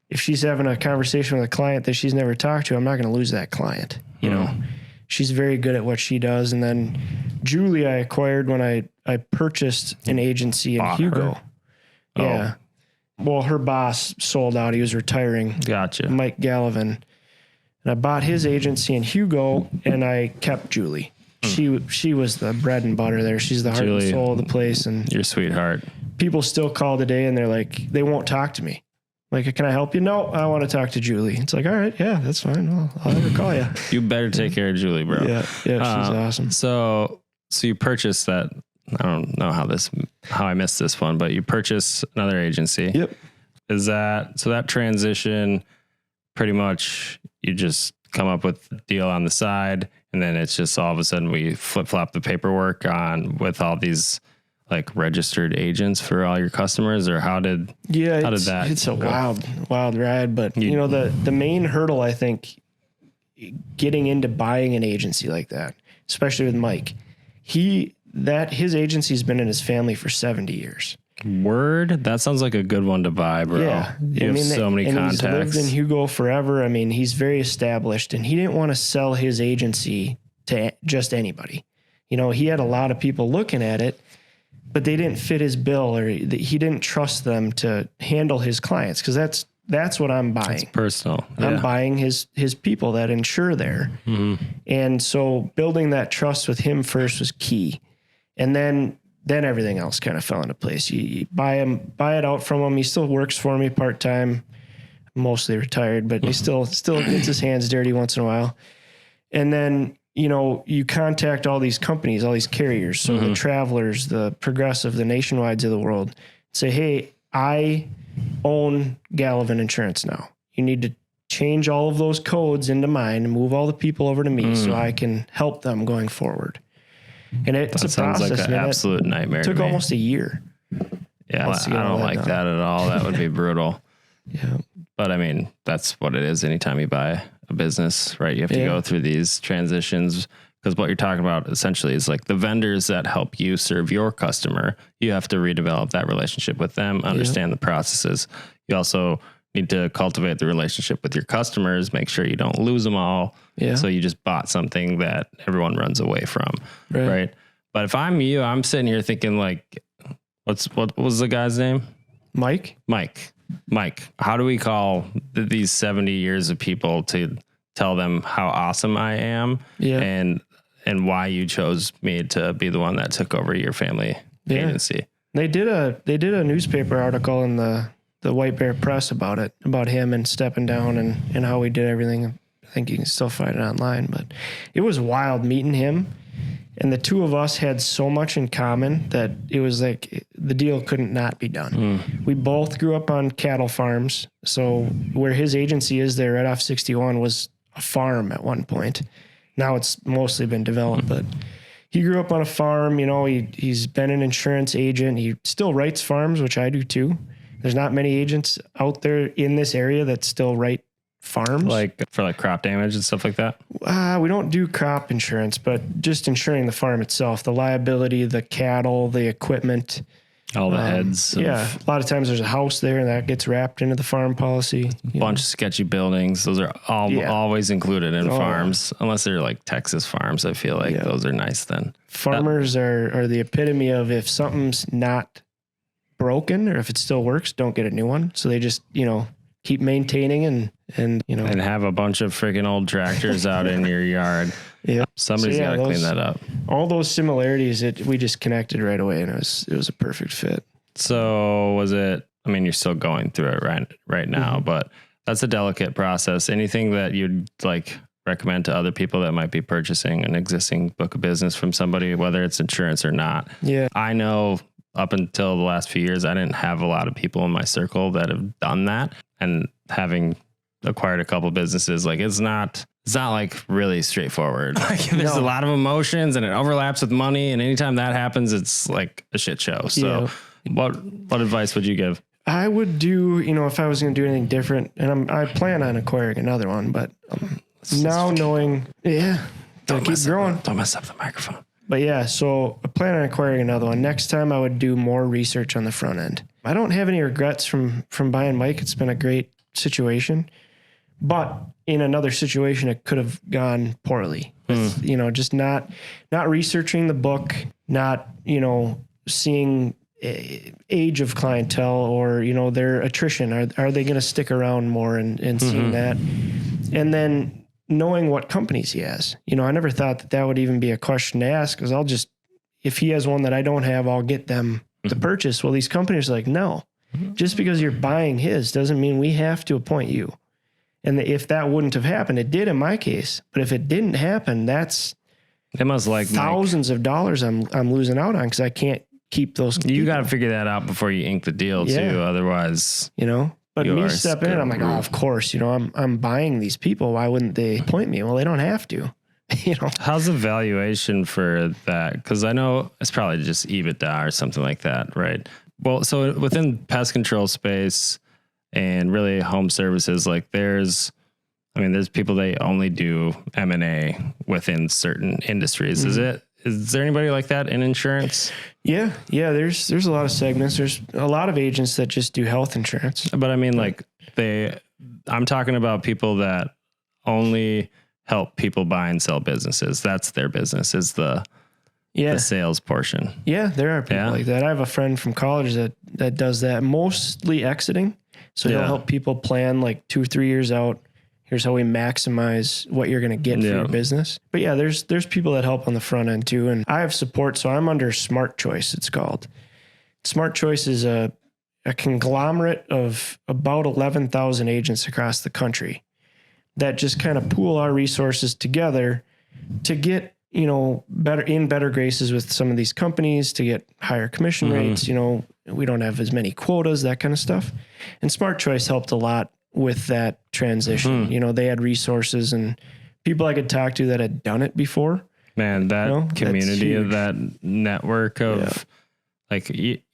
if she's having a conversation with a client that she's never talked to, I'm not going to lose that client. She's very good at what she does. And then Julie, I acquired when I purchased an agency in Hugo. Her? Yeah. Well, her boss sold out. He was retiring. Gotcha. Mike Gallivan. And I bought his agency in Hugo and I kept Julie. she was the bread and butter there. She's the heart and soul of the place. And your sweetheart. People still call today and they're like, they won't talk to me. Like, can I help you? No, I want to talk to Julie. It's like, all right, yeah, that's fine. I'll never call you. You better take care of Julie, bro. Yeah, she's awesome. So you purchased that. I don't know how I missed this one, but you purchased another agency. Yep. That transition, pretty much you just come up with a deal on the side, and then it's just all of a sudden we flip flop the paperwork on with all these like registered agents for all your customers, or how did that? It's a wild ride, but the main hurdle, I think, getting into buying an agency like that, especially with Mike, his agency's been in his family for 70 years. Word? That sounds like a good one to buy, bro. Yeah. You have so many contacts. He's lived in Hugo forever. I mean, he's very established, and he didn't want to sell his agency to just anybody. He had a lot of people looking at it, but they didn't fit his bill, or he didn't trust them to handle his clients. Cause that's what I'm buying. It's personal. Yeah. I'm buying his people that insure there. Mm-hmm. And so building that trust with him first was key. And then everything else kind of fell into place. You buy it out from him. He still works for me part-time, mostly retired, but he still gets his hands dirty once in a while. And then, you contact all these companies, all these carriers. So the Travelers, the Progressive, the Nationwides of the world, say, hey, I own Gallivan Insurance now. You need to change all of those codes into mine and move all the people over to me so I can help them going forward. And it's a process. Like an absolute nightmare. It took almost a year. Yeah, I don't like that at all. That would be brutal. Yeah. But I mean, that's what it is. Anytime you buy a business, right? You have to go through these transitions, because what you're talking about essentially is like the vendors that help you serve your customer. You have to redevelop that relationship with them, understand the processes. You also need to cultivate the relationship with your customers, make sure you don't lose them all. Yeah. So you just bought something that everyone runs away from. Right. But if I'm you, I'm sitting here thinking like, what was the guy's name? Mike, how do we call these 70 years of people to tell them how awesome I am and why you chose me to be the one that took over your family agency? They did a newspaper article in the White Bear Press about him and stepping down and how we did everything. I think you can still find it online, but it was wild meeting him. And the two of us had so much in common that it was like the deal couldn't not be done. We both grew up on cattle farms. So where his agency is there right off 61 was a farm at one point. Now it's mostly been developed, but he grew up on a farm. He's been an insurance agent. He still writes farms, which I do too. There's not many agents out there in this area that still write farms. Like for like crop damage and stuff like that? We don't do crop insurance, but just insuring the farm itself, the liability, the cattle, the equipment. All the heads. A lot of times there's a house there and that gets wrapped into the farm policy. Bunch of sketchy buildings. Those are always included in farms, unless they're like Texas farms. I feel like those are nice then. Farmers are the epitome of if something's not broken or if it still works, don't get a new one. So they just, keep maintaining and have a bunch of freaking old tractors out in your yard. Yeah. Somebody's got to clean that up. All those similarities, we just connected right away, and it was a perfect fit. So was it, you're still going through it right now, but that's a delicate process. Anything that you'd like recommend to other people that might be purchasing an existing book of business from somebody, whether it's insurance or not? Yeah. I know up until the last few years, I didn't have a lot of people in my circle that have done that. And having acquired a couple of businesses, like it's not like really straightforward. There's a lot of emotions and it overlaps with money. And anytime that happens, it's like a shit show. So what advice would you give? I would do, if I was going to do anything different, and I plan on acquiring another one, but now knowing, don't keep growing. Don't mess up the microphone. But so I plan on acquiring another one. Next time I would do more research on the front end. I don't have any regrets from buying Mike. It's been a great situation, but in another situation, it could have gone poorly. With, just not researching the book, not, seeing age of clientele or, their attrition. Are they going to stick around more and seeing that? And then knowing what companies he has. I never thought that would even be a question to ask, because if he has one that I don't have, I'll get them to purchase. Well, these companies are like, no, just because you're buying his doesn't mean we have to appoint you. And if that wouldn't have happened, it did in my case. But if it didn't happen, that's thousands of dollars I'm losing out on, because I can't keep those people. You got to figure that out before you ink the deal too. Otherwise, but me stepping in, I'm like, of course, I'm buying these people. Why wouldn't they appoint me? Well, they don't have to. How's the valuation for that? Because I know it's probably just EBITDA or something like that, right? Well, so within pest control space and really home services, like there's people that only do M&A within certain industries. Mm-hmm. Is there anybody like that in insurance? Yeah. There's a lot of segments. There's a lot of agents that just do health insurance. But I'm talking about people that only help people buy and sell businesses. That's their business, is the sales portion. Yeah, there are people like that. I have a friend from college that does that, mostly exiting. So he'll help people plan like 2 or 3 years out. Here's how we maximize what you're going to get for your business. But yeah, there's people that help on the front end too. And I have support. So I'm under Smart Choice, it's called. Smart Choice is a conglomerate of about 11,000 agents across the country that just kind of pool our resources together to get, better graces with some of these companies, to get higher commission rates. We don't have as many quotas, that kind of stuff. And Smart Choice helped a lot with that transition. They had resources and people I could talk to that had done it before. Man, that community of that network of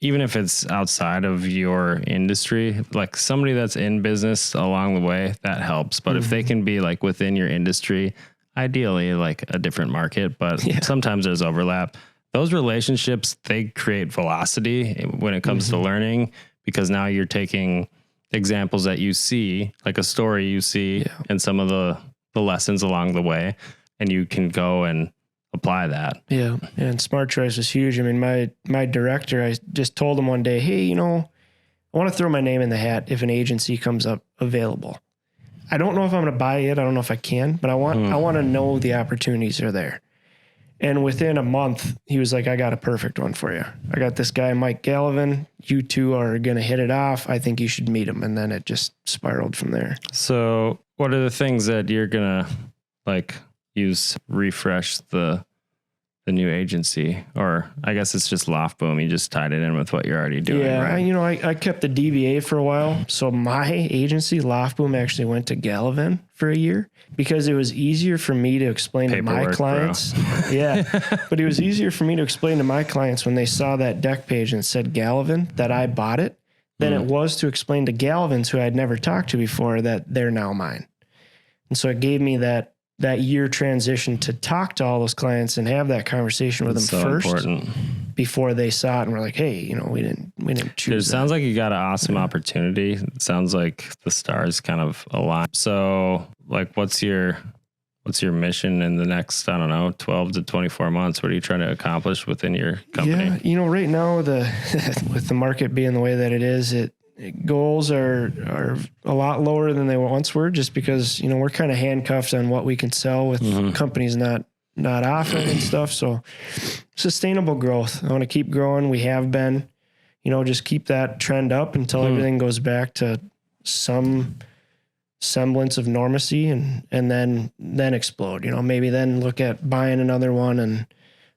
even if it's outside of your industry, like somebody that's in business along the way, that helps. But if they can be like within your industry, ideally like a different market, but sometimes there's overlap. Those relationships, they create velocity when it comes to learning, because now you're taking examples that you see, like a story you see, and some of the lessons along the way, and you can go and apply that. Yeah. And Smart Choice was huge. I mean, my director, I just told him one day, hey, I want to throw my name in the hat if an agency comes up available. I don't know if I'm going to buy it. I don't know if I can, but I want to know the opportunities are there. And within a month, he was like, I got a perfect one for you. I got this guy, Mike Gallivan. You two are going to hit it off. I think you should meet him. And then it just spiraled from there. So what are the things that you're going to refresh the new agency? Or I guess it's just Lofboom. You just tied it in with what you're already doing. Yeah. Right? I kept the DBA for a while. So my agency, Lofboom, actually went to Gallivan for a year because it was easier for me to explain to my clients. But it was easier for me to explain to my clients when they saw that deck page and it said Gallivan that I bought it than it was to explain to Gallavans, who I'd never talked to before, that they're now mine. And so it gave me that year transition to talk to all those clients and have that conversation with them first before they saw it and were like, hey, we didn't choose. It sounds like you got an awesome opportunity. It sounds like the stars kind of aligned. So like, what's your mission in the next, 12 to 24 months? What are you trying to accomplish within your company? Yeah. Right now with the market being the way that it is, goals are a lot lower than they once were, just because, we're kind of handcuffed on what we can sell with companies not offering and stuff. So sustainable growth. I want to keep growing. We have been, just keep that trend up until everything goes back to some semblance of normalcy and then explode, maybe then look at buying another one and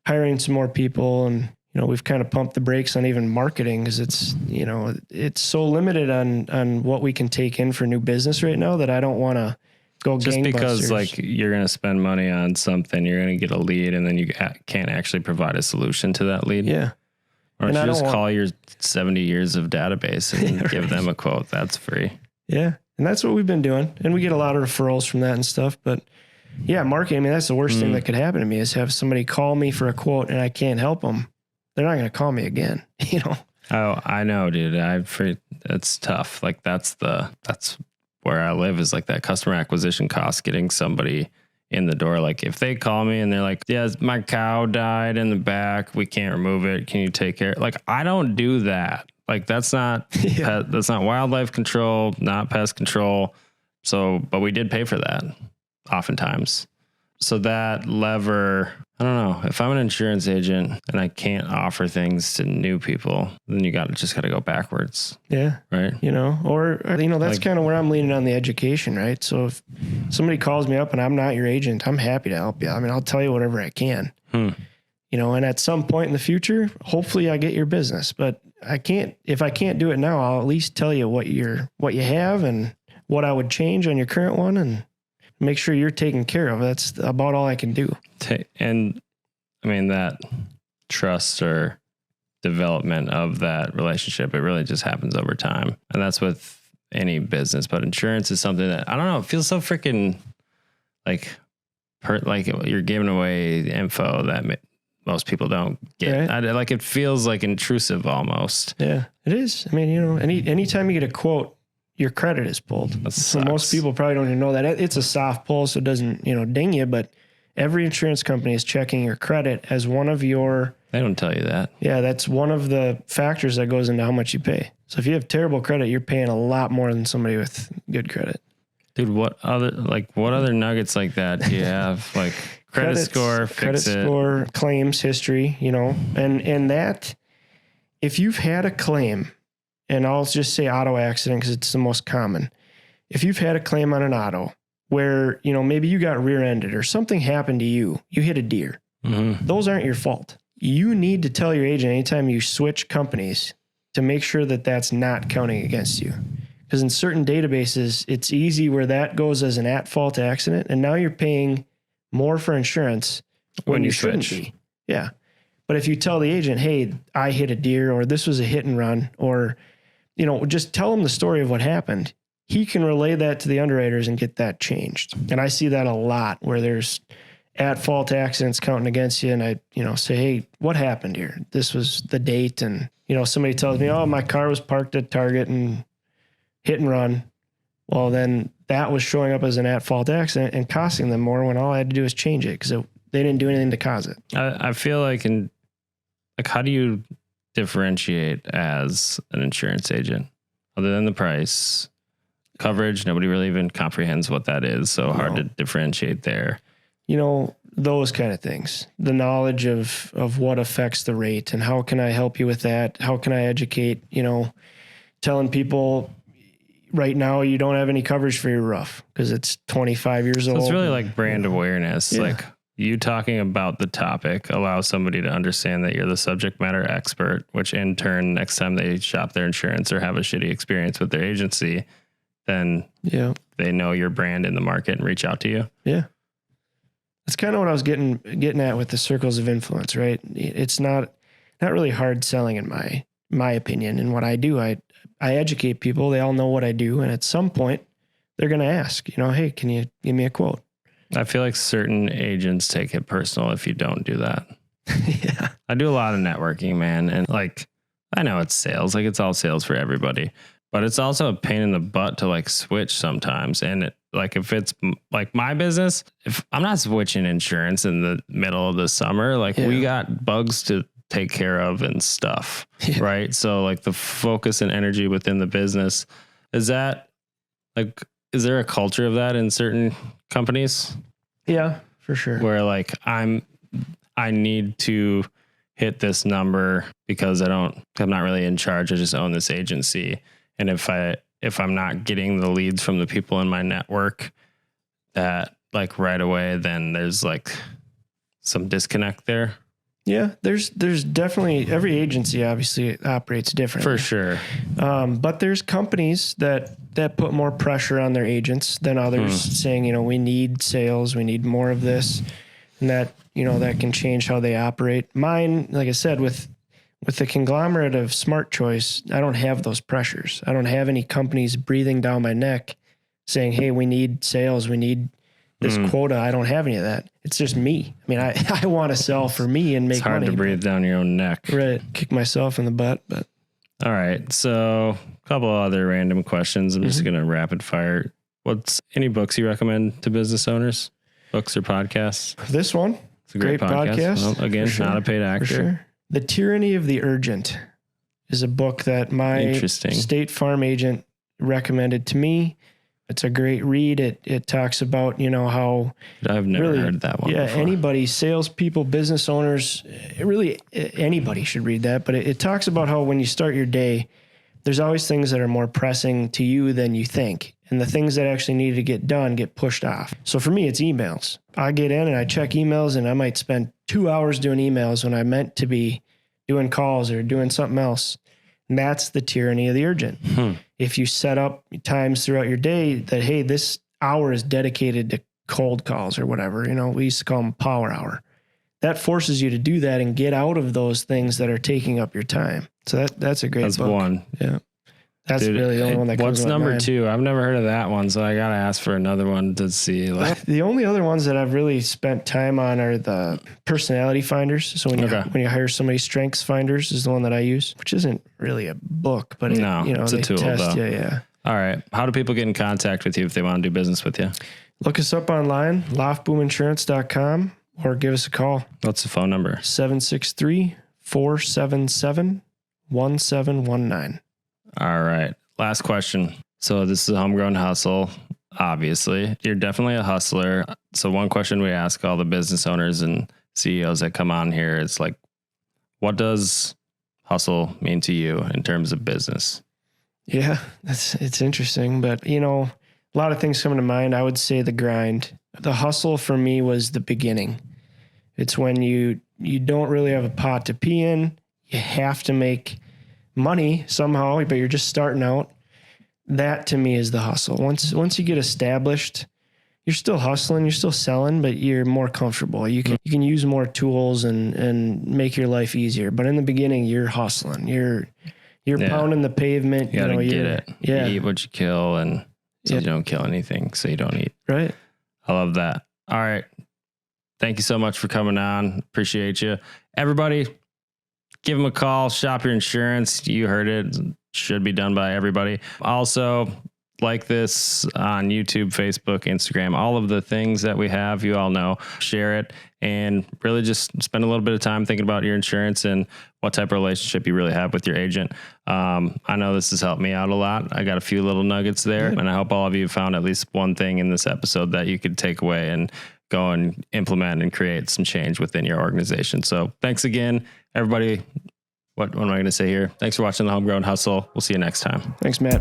hiring some more people. And, we've kind of pumped the brakes on even marketing because it's so limited on what we can take in for new business right now that I don't want to go just gangbusters. Because you're going to spend money on something, you're going to get a lead and then you can't actually provide a solution to that lead. Yeah. Or you just call your 70 years of database and give them a quote. That's free. Yeah. And that's what we've been doing. And we get a lot of referrals from that and stuff, but yeah, marketing, that's the worst thing that could happen to me is have somebody call me for a quote and I can't help them. They're not going to call me again, Oh, I know, dude. It's tough. Like that's where I live, is like that customer acquisition cost, getting somebody in the door. Like if they call me and they're like, yeah, my cow died in the back, we can't remove it, can you take care? Like I don't do that. Like that's not, that's not wildlife control, not pest control. So, but we did pay for that. oftentimes. So that lever, I don't know, if I'm an insurance agent and I can't offer things to new people, then you just got to go backwards. Yeah. Right. Or that's kind of where I'm leaning on the education, right? So if somebody calls me up and I'm not your agent, I'm happy to help you. I mean, I'll tell you whatever I can, and at some point in the future, hopefully I get your business, but if I can't do it now, I'll at least tell you what you have and what I would change on your current one and make sure you're taken care of. That's about all I can do. And I mean, that trust or development of that relationship, it really just happens over time. And that's with any business, but insurance is something that, I don't know, it feels so freaking like you're giving away info that most people don't get. Right. It feels like intrusive almost. Yeah, it is. I mean, anytime you get a quote, your credit is pulled. So most people probably don't even know that. It's a soft pull, so it doesn't, ding you, but every insurance company is checking your credit as one of your... They don't tell you that. Yeah, that's one of the factors that goes into how much you pay. So if you have terrible credit, you're paying a lot more than somebody with good credit. Dude, what other nuggets like that do you have? Like credit score, claims history, and that, if you've had a claim, and I'll just say auto accident because it's the most common. If you've had a claim on an auto where, maybe you got rear-ended or something happened to you hit a deer. Mm-hmm. Those aren't your fault. You need to tell your agent anytime you switch companies to make sure that that's not counting against you. Because in certain databases, it's easy where that goes as an at-fault accident, and now you're paying more for insurance when you shouldn't be. Yeah. But if you tell the agent, hey, I hit a deer, or this was a hit and run, or, just tell him the story of what happened, he can relay that to the underwriters and get that changed. And I see that a lot where there's at-fault accidents counting against you, and I, say, hey, what happened here? This was the date, and, somebody tells me, oh, my car was parked at Target and hit and run. Well, then that was showing up as an at-fault accident and costing them more when all I had to do was change it because they didn't do anything to cause it. I feel like how do you differentiate as an insurance agent other than the price? Coverage, nobody really even comprehends what that is. So hard to differentiate there. Those kind of things, the knowledge of what affects the rate and how can I help you with that? How can I educate, telling people right now you don't have any coverage for your roof because it's 25 years old. It's really like brand awareness. Yeah. Like you talking about the topic allows somebody to understand that you're the subject matter expert, which in turn, next time they shop their insurance or have a shitty experience with their agency, then they know your brand in the market and reach out to you. Yeah. That's kind of what I was getting at with the circles of influence, right? It's not really hard selling in my opinion. And what I do, I educate people. They all know what I do. And at some point they're going to ask, hey, can you give me a quote? I feel like certain agents take it personal if you don't do that. Yeah. I do a lot of networking, man. And I know it's sales, it's all sales for everybody, but it's also a pain in the butt to switch sometimes. And if it's my business, if I'm not switching insurance in the middle of the summer, we got bugs to take care of and stuff. Yeah. Right. So the focus and energy within the business, is there a culture of that in certain companies? Yeah, for sure. Where I need to hit this number because I'm not really in charge. I just own this agency. And if I'm not getting the leads from the people in my network that right away, then there's some disconnect there. Yeah, there's definitely, every agency obviously operates differently. For sure. But there's companies that put more pressure on their agents than others, saying, we need sales, we need more of this, and that, that can change how they operate. Mine, like I said, with the conglomerate of Smart Choice, I don't have those pressures. I don't have any companies breathing down my neck saying, hey, we need sales, we need this quota. I don't have any of that. It's just me. I mean, I want to sell for me and make money. It's hard to breathe down your own neck. Right. Kick myself in the butt, but. All right. So a couple other random questions. I'm just going to rapid fire. What's any books you recommend to business owners? Books or podcasts? This one. It's a great podcast. Well, again, not a paid actor. For sure. The Tyranny of the Urgent is a book that my State Farm agent recommended to me. It's a great read. It talks about, how I've never heard that one. Yeah, before. anybody, salespeople, business owners, really anybody should read that. But it talks about how when you start your day, there's always things that are more pressing to you than you think. And the things that actually need to get done get pushed off. So for me, it's emails. I get in and I check emails, and I might spend 2 hours doing emails when I meant to be doing calls or doing something else. And that's the tyranny of the urgent. If you set up times throughout your day that, hey, this hour is dedicated to cold calls or whatever, we used to call them power hour. That forces you to do that and get out of those things that are taking up your time. So that's a great book. That's one. Yeah. That's really the only one that comes What's to number mind. 2? I've never heard of that one, so I got to ask for another one to see. The only other ones that I've really spent time on are the personality finders. So when you hire somebody, strengths finders is the one that I use, which isn't really a book, but it's a tool though. Yeah. All right. How do people get in contact with you if they want to do business with you? Look us up online, lofboominsurance.com, or give us a call. What's the phone number? 763-477-1719. All right. Last question. So this is Homegrown Hustle. Obviously, you're definitely a hustler. So one question we ask all the business owners and CEOs that come on here is like, what does hustle mean to you in terms of business? Yeah, it's interesting, but a lot of things come to mind. I would say the grind. The hustle for me was the beginning. It's when you don't really have a pot to pee in. You have to make money somehow, but you're just starting out. That to me is the hustle. Once you get established, you're still hustling, you're still selling, but you're more comfortable. You can use more tools and make your life easier. But in the beginning, you're hustling. You're pounding the pavement. You gotta get it. Yeah. You eat what you kill, and so you don't kill anything, so you don't eat. Right. I love that. All right. Thank you so much for coming on. Appreciate you. Everybody, give them a call. Shop Your Insurance. You heard it. Should be done by everybody. Also, like this on YouTube, Facebook, Instagram, all of the things that we have, you all know. Share it and really just spend a little bit of time thinking about your insurance and what type of relationship you really have with your agent. I know this has helped me out a lot. I got a few little nuggets there, and I hope all of you found at least one thing in this episode that you could take away and go and implement and create some change within your organization. So thanks again, everybody. What am I going to say here? Thanks for watching the Homegrown Hustle. We'll see you next time. Thanks, Matt.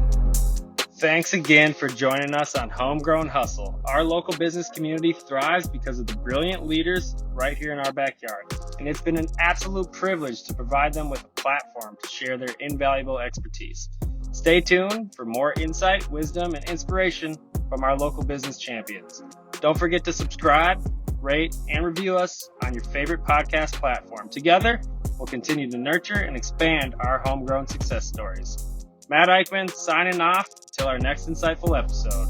Thanks again for joining us on Homegrown Hustle. Our local business community thrives because of the brilliant leaders right here in our backyard. And it's been an absolute privilege to provide them with a platform to share their invaluable expertise. Stay tuned for more insight, wisdom, and inspiration from our local business champions. Don't forget to subscribe, rate, and review us on your favorite podcast platform. Together, we'll continue to nurture and expand our homegrown success stories. Matt Eickman signing off until our next insightful episode.